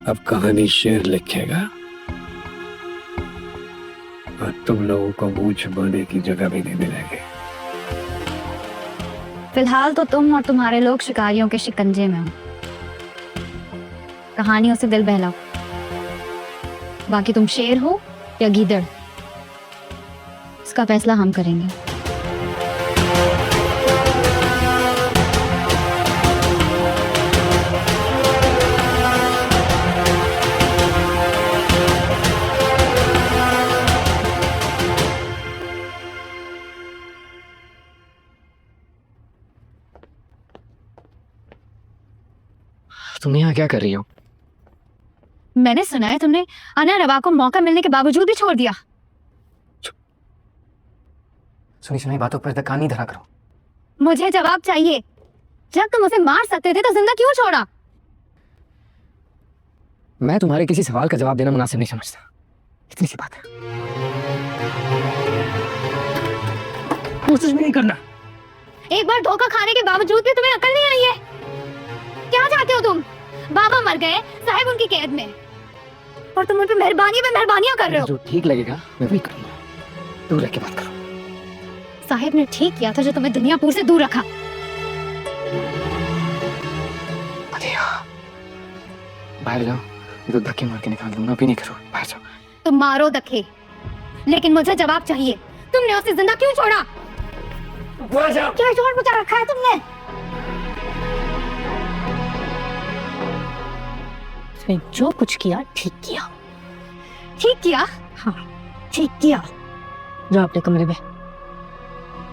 अब कहानी शेर लिखेगा और तुम लोगों को मुंह छुपाने की जगह भी नहीं मिलेगी। फिलहाल तो तुम और तुम्हारे लोग शिकारियों के शिकंजे में हो। कहानियों से दिल बहलाओ। बाकी तुम शेर हो या गीदड़, इसका फैसला हम करेंगे। तुम यहाँ क्या कर रही हो? मैंने सुना है तुमने अना रवा को मौका मिलने के बावजूद भी छोड़ दिया। सुनी सुनाई बातों पर कान नहीं धरा करो। मुझे जवाब चाहिए। जब तुम उसे मार सकते थे तो जिंदा क्यों छोड़ा? मैं तुम्हारे किसी सवाल का जवाब देना मुनासिब नहीं समझता। इतनी सी बात है। कोशिश भी नहीं करना। एक बार धोखा खाने के बावजूद भी तुम्हें अकल नहीं आई है। क्या चाहते हो तुम? बाबा मर गए, साहिब उनकी कैद में, और तुम उन पे मेहरबानियां कर रहे हो। जो ठीक लगेगा मैं वही करूंगा। दूर रह के बात करो। साहिब ने ठीक किया था जो तुम्हें दुनियापुर से दूर रखा। बाहर जाओ, तो धक्के मार के निकाल दूंगा। अभी नहीं करो, बाहर जाओ। तुम मारो धक्के, लेकिन मुझे जवाब चाहिए। तुमने उसे जिंदा क्यों छोड़ा? क्या जोर बचा रखा है तुमने? जो कुछ किया ठीक किया। ठीक किया? हाँ ठीक किया। जाओ अपने कमरे में।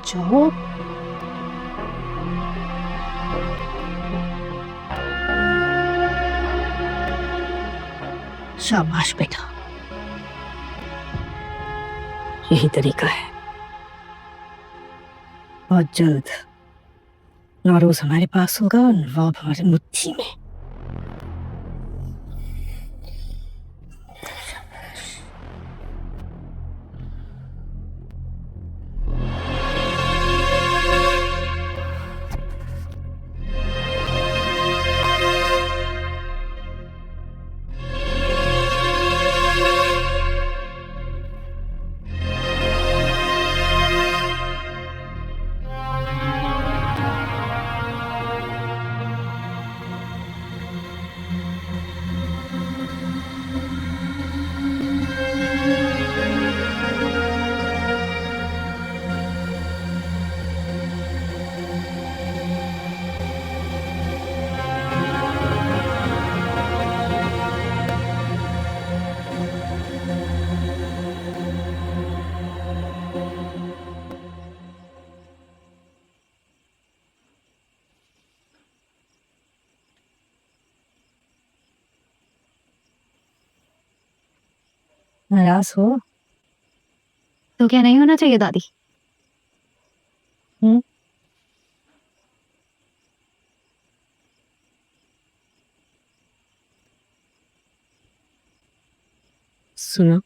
जाओ। शाबाश बेटा, यही तरीका है। बहुत जल्द नौरोज हमारे पास होगा और नवाब हमारे मुट्ठी में। नाराज हो तो क्या नहीं होना चाहिए दादी? सुनो,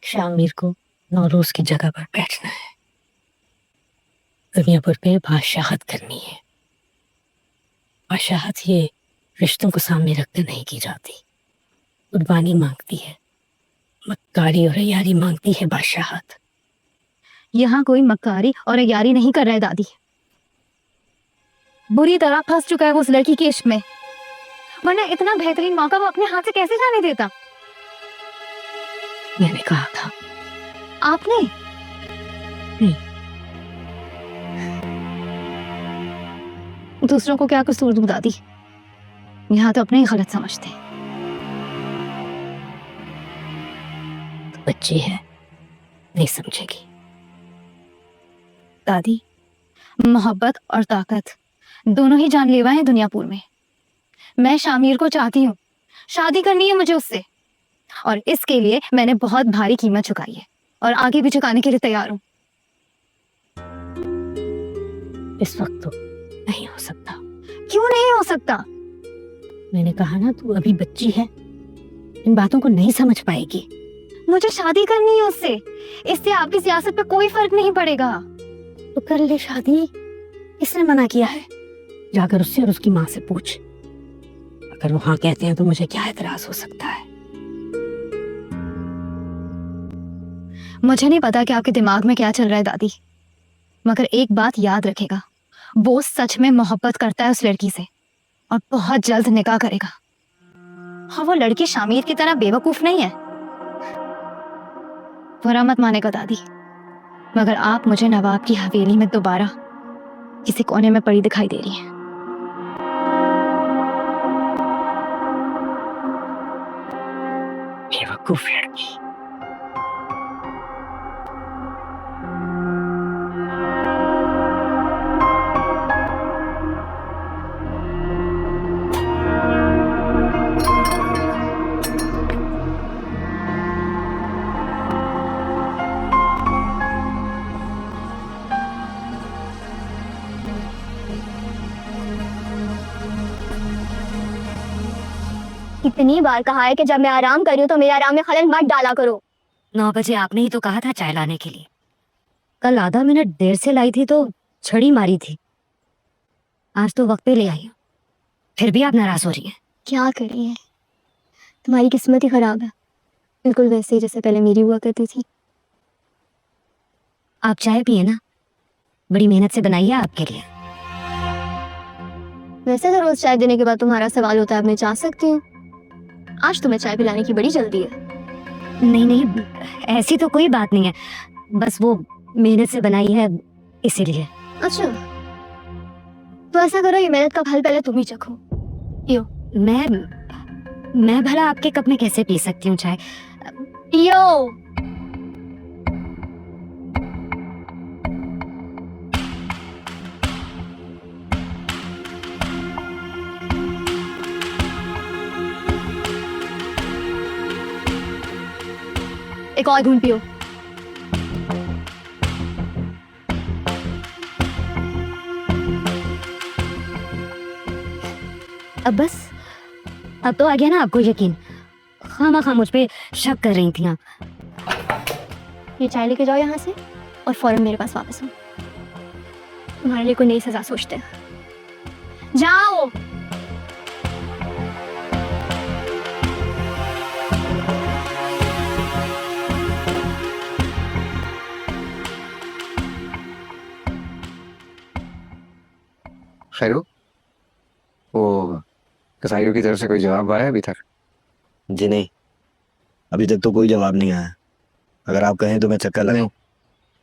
शामिर को नौरोज की जगह पर बैठना है। दुनियापुर पे बादशाहत करनी है। बादशाहत ये रिश्तों को सामने रखकर नहीं की जाती, कुर्बानी मांगती है, मक्कारी और अयारी मांगती है बादशाहत। यहाँ कोई मक्कारी और अयारी नहीं कर रहा है दादी। बुरी तरह फंस चुका है वो उस लड़की के इश्क में, वरना इतना बेहतरीन मौका वो अपने हाथ से कैसे जाने देता? मैंने कहा था। आपने? दूसरों को क्या कसूर दूं दादी, यहाँ तो अपने ही गलत समझते हैं। तो बच्ची है, नहीं समझेगी। दादी, मोहब्बत और ताकत दोनों ही जानलेवा हैं दुनियापुर में। मैं शामिर को चाहती हूँ, शादी करनी है मुझे उससे, और इसके लिए मैंने बहुत भारी कीमत चुकाई है और आगे भी चुकाने के लिए तैयार हूँ। इस वक्त तो नहीं हो सकता। क्यों नहीं हो सकता? मैंने कहा ना, तू अभी बच्ची है, इन बातों को नहीं समझ पाएगी। मुझे शादी करनी है उससे, इससे आपकी सियासत पे कोई फर्क नहीं पड़ेगा। तो कर ले शादी, किसने मना किया है? जाकर उससे और उसकी माँ से पूछ। अगर वो हाँ कहते हैं तो मुझे क्या एतराज हो सकता है? मुझे नहीं पता कि आपके दिमाग में क्या चल रहा है दादी, मगर एक बात याद रखेगा, वो सच में मोहब्बत करता है उस लड़की से और बहुत जल्द निकाह करेगा। हाँ, वो लड़की शामिर की तरह बेवकूफ नहीं है। बुरा मत मानेगा दादी, मगर आप मुझे नवाब की हवेली में दोबारा किसी कोने में पड़ी दिखाई दे रही हैं। बेवकूफ लड़की। कितनी बार कहा है कि जब मैं आराम कर रही हूँ तो मेरे आराम में खलल मत डाला करो। 9 बजे आपने ही तो कहा था चाय लाने के लिए। कल आधा मिनट देर से लाई थी तो छड़ी मारी थी, आज तो वक्त पे ले आई हूँ, फिर भी आप नाराज हो रही हैं। क्या करिए, तुम्हारी किस्मत ही खराब है, बिल्कुल वैसे ही जैसे पहले मेरी हुआ करती थी। आप चाय पिए ना, बड़ी मेहनत से बनाई है आपके लिए। वैसे तो रोज चाय देने के बाद तुम्हारा सवाल होता है अब मैं जा सकती हूँ। आज तुम्हें चाय पिलाने की बड़ी जल्दी है। नहीं नहीं, ऐसी तो कोई बात नहीं है, बस वो मेहनत से बनाई है इसीलिए। अच्छा, तो ऐसा करो, ये मेहनत का फल पहले तुम ही चखो। पियो। मैं भला आपके कप में कैसे पी सकती हूँ चाय? पियो। एक और घूंट पियो। अब बस, अब तो आ गया ना आपको यकीन? खामा मुझ पे शक कर रही थी आप। ये चाय लेके जाओ यहाँ से और फौरन मेरे पास वापस आओ। तुम्हारे लिए कोई नई सजा सोचते हैं। जाओ। खैर वो कसाईयों की तरफ से कोई जवाब आया अभी तक? जी नहीं, अभी तक तो कोई जवाब नहीं आया। अगर आप कहें तो मैं चक्कर लगाऊं।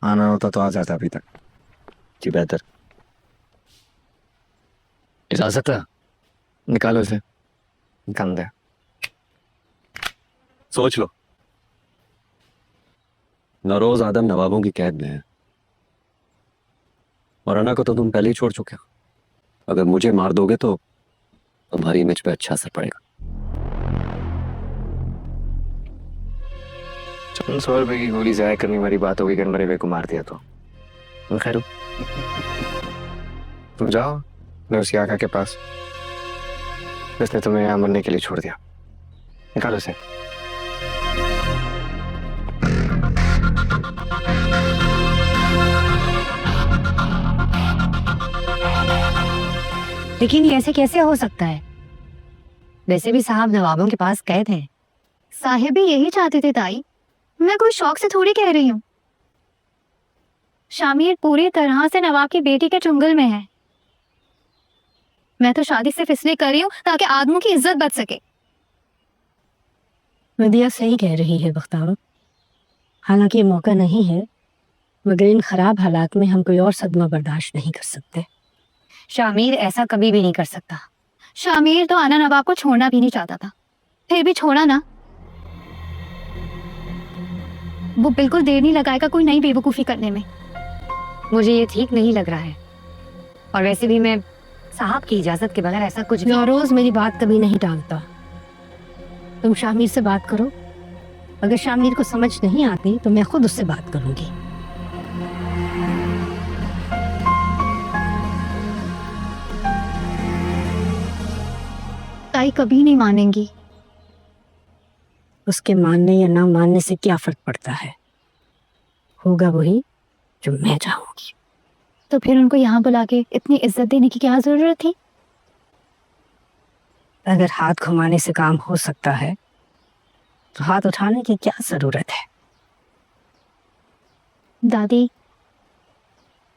आना होता तो आ जाता अभी तक। जी बेहतर। इजाजत है, निकालो इसे, निकाल दे। सोच लो, नरोज आदम नवाबों की कैद में है और अना को तो तुम पहले ही छोड़ चुके हो। अगर मुझे मार दोगे तो तुम्हारी इमेज पे अच्छा असर पड़ेगा। 100 रुपए की गोली जाया करने वाली बात होगी, अगर मरे हुए को मार दिया तो। खैर तुम जाओ नर्स आका के पास, उसने तुम्हें यहाँ मरने के लिए छोड़ दिया। निकालो इसे। लेकिन ये ऐसे कैसे हो सकता है? वैसे भी साहब नवाबों के पास कैद है। साहिब भी यही चाहते थे ताई, मैं कोई शौक से थोड़ी कह रही हूँ। शामिर पूरी तरह से नवाब की बेटी के चुंगल में है। मैं तो शादी सिर्फ इसलिए कर रही हूँ ताकि आदमों की इज्जत बच सके। नदिया सही कह रही है बख्तावर, हालांकि ये मौका नहीं है, मगर इन खराब हालात में हम कोई और सदमा बर्दाश्त नहीं कर सकते। शामिर ऐसा कभी भी नहीं कर सकता। शामिर तो आना नवाब को छोड़ना भी नहीं चाहता था, फिर भी छोड़ा ना। वो बिल्कुल देर नहीं लगाएगा कोई नई बेवकूफ़ी करने में। मुझे ये ठीक नहीं लग रहा है, और वैसे भी मैं साहब की इजाजत के बगैर ऐसा कुछ भी। रोज मेरी बात कभी नहीं टालता। तुम शामिर से बात करो, अगर शामिर को समझ नहीं आती तो मैं खुद उससे बात करूंगी। ताई कभी नहीं मानेंगी। उसके मानने या ना मानने से क्या फर्क पड़ता है? होगा वही जो मैं चाहूंगी। तो फिर उनको यहाँ बुला के इतनी इज्जत देने की क्या जरूरत थी? अगर हाथ घुमाने से काम हो सकता है तो हाथ उठाने की क्या जरूरत है? दादी,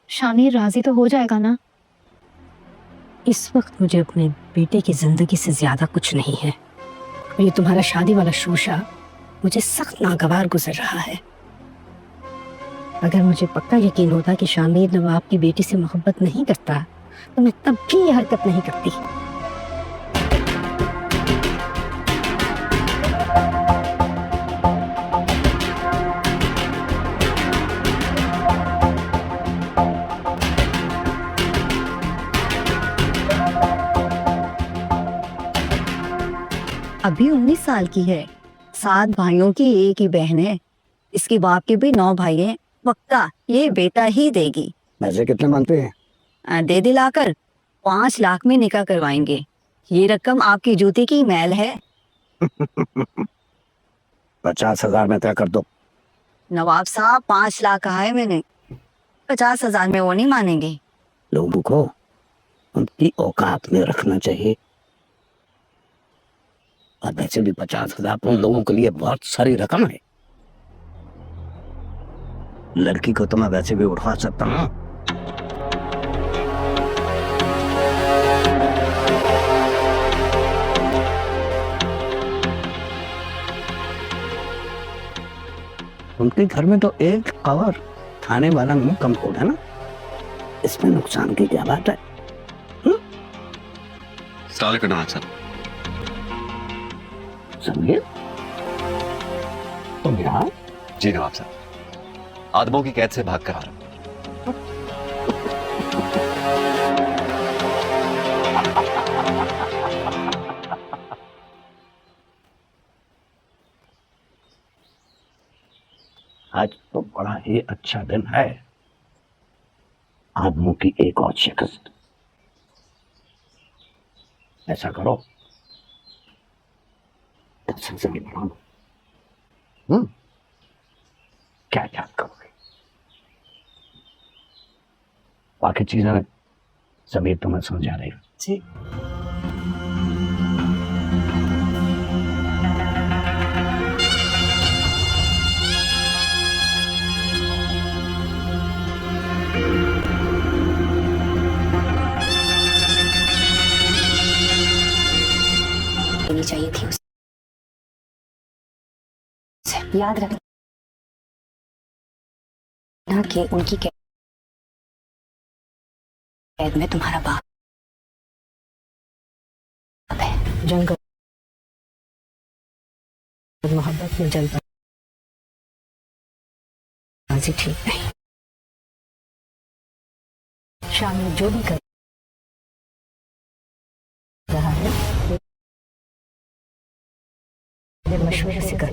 शामिर राजी तो हो जाएगा ना? इस वक्त मुझे अपने बेटे की जिंदगी से ज्यादा कुछ नहीं है। और ये तुम्हारा शादी वाला शोशा मुझे सख्त नागवार गुजर रहा है। अगर मुझे पक्का यकीन होता कि शामिर नवाब की बेटी से मोहब्बत नहीं करता तो मैं तब भी ये हरकत नहीं करती। अभी 19 साल की है। 7 भाइयों की एक ही बहन है। इसके बाप के भी 9 भाई हैं। पक्का ये बेटा ही देगी। पैसे कितने मांगते हैं? दे दिलाकर 5 लाख में निकाह करवाएंगे। ये रकम आपकी जूते की मैल है। 50,000 में तय कर दो। नवाब साहब 5 लाख कहा है मैंने। 50,000 में वो नहीं मानेंगे। लोगों को उनकी औकात में रखना चाहिए। और वैसे भी 50,000 उन लोगों के लिए बहुत सारी रकम है। लड़की को तो मैं वैसे भी उठा सकता हूँ। उनके घर में तो एक और खाने वाला मुंह कम कोड है ना, इसमें नुकसान की क्या बात है? साल का नाम सर। समझे तुम यहाँ? जी नवाब साहब, आदमों की कैद से भाग कर आ रहा हूँ। आज तो बड़ा ही अच्छा दिन है। आदमों की एक और शिकस्त। ऐसा करो, 10,000 बढ़ा दो। क्या याद करोगे? बाकी चीजें जमीर तुम्हें समझा रही जी। देनी चाहिए थी उसे। याद रखना कि उनकी कैद में तुम्हारा बाप है। जंग मोहब्बत में जल्दबाजी ठीक नहीं। शामिल जो भी कर रहा है मेरे मशवरे से कर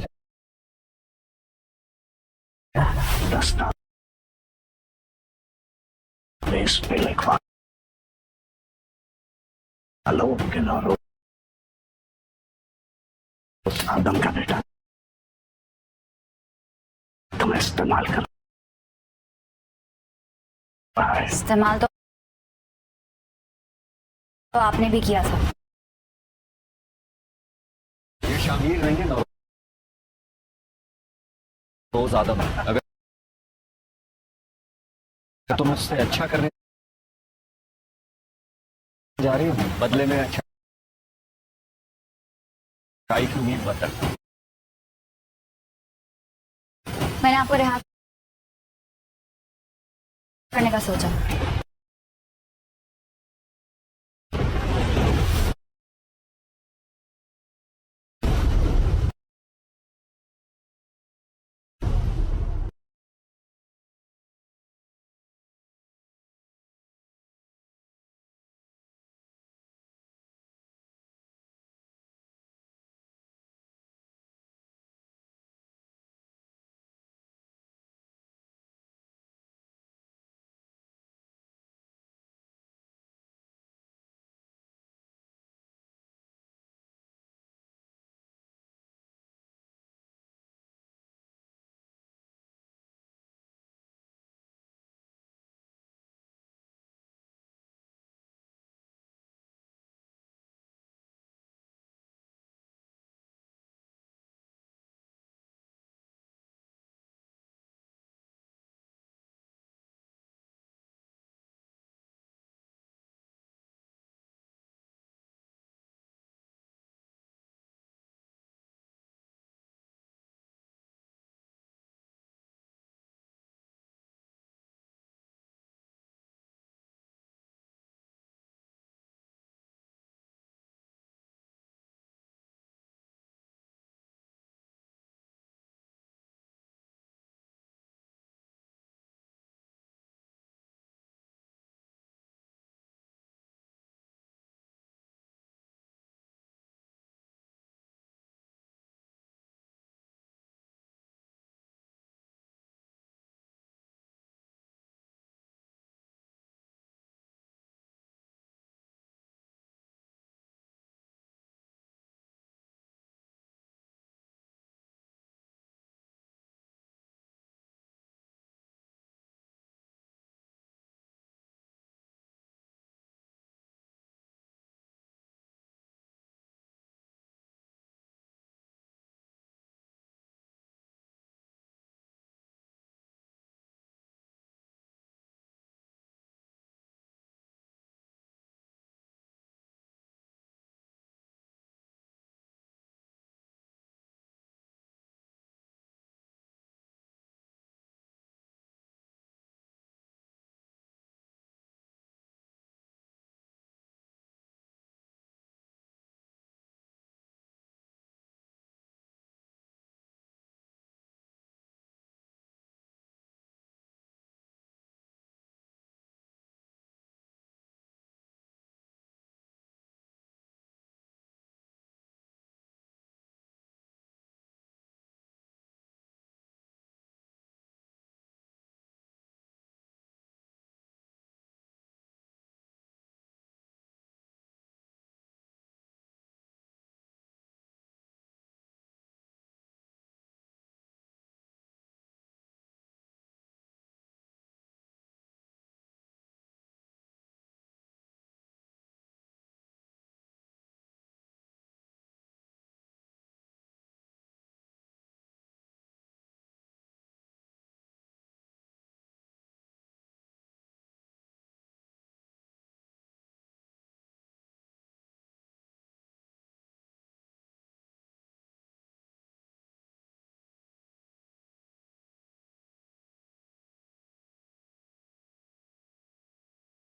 रास्ता प्लेस पे लिखवा लो के नारो उस आदम का बेटा तुम इस्तेमाल कर। इस्तेमाल तो आपने भी किया था। ये शामिर नहीं है ना, रोज आदम है। अगर तुम उससे अच्छा करने जा रही हो, बदले में अच्छा की उम्मीद मत रखो। मैंने आपको रिहा करने का सोचा।